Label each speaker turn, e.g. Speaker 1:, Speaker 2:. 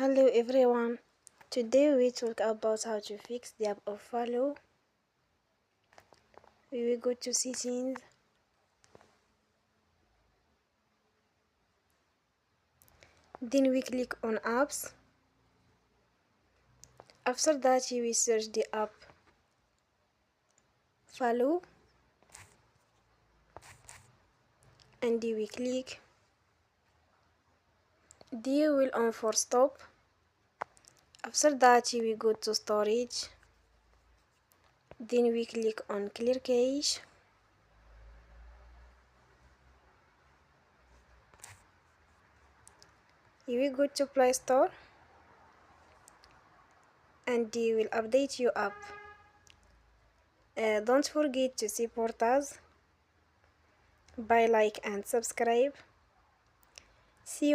Speaker 1: Hello everyone, today we talk about how to fix the app of Falou. We will go to settings, then we click on apps. After that you will search the app Falou and you will click. You will on for stop. After that you will go to storage, then we click on clear cache. You will go to Play Store and you will update your app. Don't forget to support us by like and subscribe. See you.